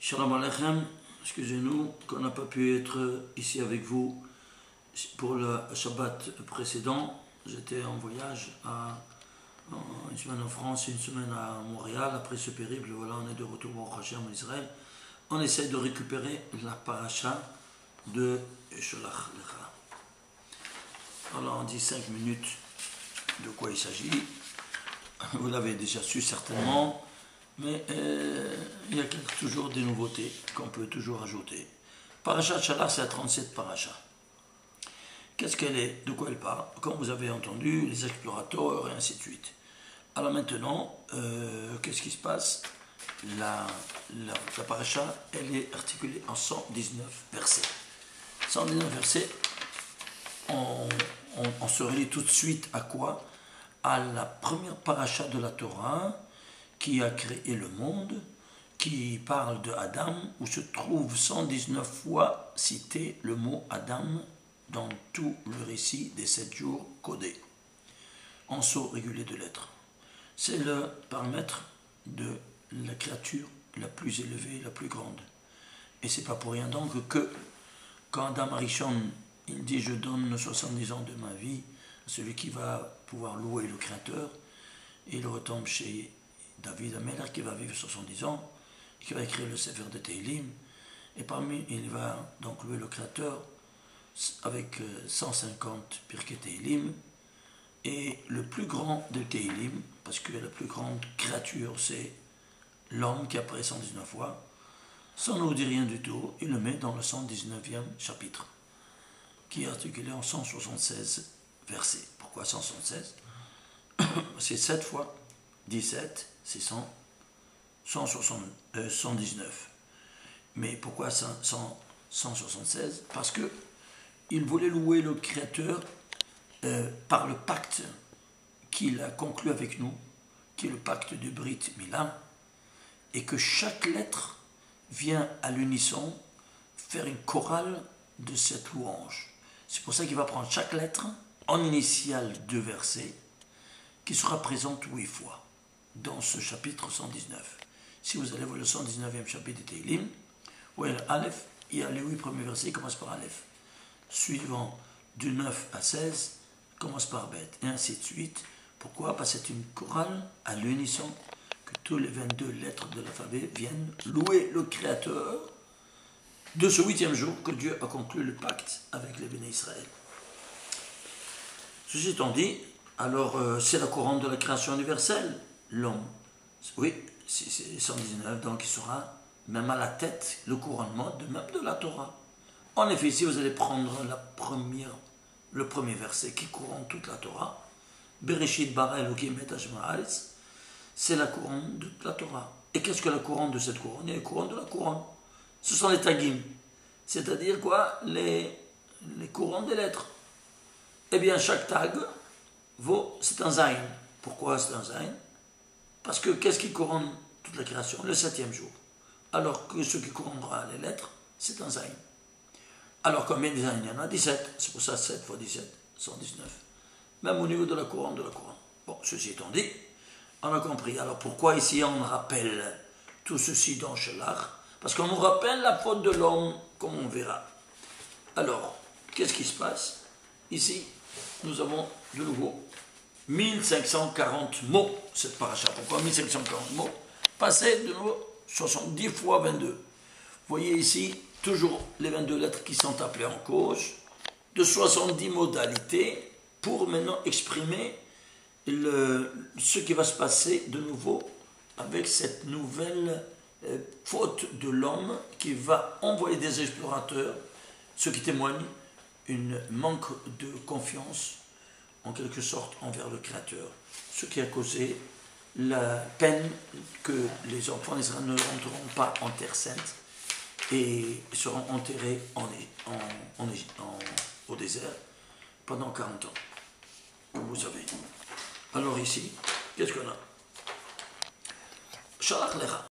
Shalom Aleichem, excusez-nous qu'on n'a pas pu être ici avec vous pour le Shabbat précédent. J'étais en voyage une semaine en France, une semaine à Montréal. Après ce périple, voilà, on est de retour au Hashem en Israël. On essaie de récupérer la paracha de Sholach Lecha. Alors on dit 5 minutes de quoi il s'agit. Vous l'avez déjà su certainement. Mais il y a toujours des nouveautés qu'on peut toujours ajouter. Parashat Shalach, c'est la 37 paracha. Qu'est-ce qu'elle est? De quoi elle parle? Comme vous avez entendu, les explorateurs et ainsi de suite. Alors maintenant, qu'est-ce qui se passe? La paracha, elle est articulée en 119 versets. 119 versets, on se relie tout de suite à quoi? À la première paracha de la Torah, qui a créé le monde, qui parle de Adam, où se trouve 119 fois cité le mot Adam dans tout le récit des 7 jours codés, en sceau régulier de lettres. C'est le paramètre de la créature la plus élevée, la plus grande. Et c'est pas pour rien donc que quand Adam Arishon, il dit « Je donne 70 ans de ma vie à celui qui va pouvoir louer le Créateur », et il retombe chez David Amelach qui va vivre 70 ans, et qui va écrire le Sefer de Tehillim, et parmi, il va donc louer le Créateur avec 150 Pirkei Tehillim, et le plus grand de Tehillim, parce que la plus grande créature c'est l'homme qui apparaît 119 fois, sans nous dire rien du tout, il le met dans le 119e chapitre, qui est articulé en 176 versets. Pourquoi 176? C'est 7 fois 17, c'est 119. Mais pourquoi 176? Parce que il voulait louer le Créateur par le pacte qu'il a conclu avec nous, qui est le pacte de Brit Mila, et que chaque lettre vient à l'unisson faire une chorale de cette louange. C'est pour ça qu'il va prendre chaque lettre en initiale de verset, qui sera présente 8 fois dans ce chapitre 119. Si vous allez voir le 119e chapitre de Tehillim, vous voyez Aleph, il y a les 8 premiers versets, il commence par Aleph. Suivant du 9 à 16, commence par Bet, et ainsi de suite. Pourquoi? Parce que c'est une chorale à l'unisson, que tous les 22 lettres de l'alphabet viennent louer le Créateur de ce 8e jour que Dieu a conclu le pacte avec les bénis Israël. Ceci étant dit, alors c'est la couronne de la création universelle, l'homme. Oui, c'est 119, donc il sera même à la tête, le couronnement même de la Torah. En effet, si vous allez prendre le premier verset qui couronne toute la Torah, Bereshit bara Elokim et Hashem haaretz, c'est la couronne de la Torah. Et qu'est-ce que la couronne de cette couronne? Il y a la couronne de la couronne. Ce sont les tagim, c'est-à-dire quoi? Les couronnes des lettres. Eh bien, chaque tag c'est un zayin. Pourquoi c'est un zayin? Parce que qu'est-ce qui couronne toute la création? Le 7e jour. Alors que ce qui couronnera les lettres, c'est un zayin. Alors combien de zayin? Il y en a 17. C'est pour ça 7 fois 17, 119. Même au niveau de la couronne de la couronne. Bon, ceci étant dit, on a compris. Alors pourquoi ici on rappelle tout ceci dans Shalach? Parce qu'on nous rappelle la faute de l'homme, comme on verra. Alors, qu'est-ce qui se passe? Ici, nous avons de nouveau 1540 mots, cette paracha. Pourquoi 1540 mots? Passez de nouveau 70 fois 22. Vous voyez ici, toujours les 22 lettres qui sont appelées en cause, de 70 modalités, pour maintenant exprimer ce qui va se passer de nouveau avec cette nouvelle faute de l'homme qui va envoyer des explorateurs, ce qui témoigne un manque de confiance en quelque sorte envers le Créateur, ce qui a causé la peine que les enfants d'Israël ne rentreront pas en terre sainte et seront enterrés au désert pendant 40 ans, comme vous savez. Alors ici, qu'est-ce qu'on a? Shalach Lecha.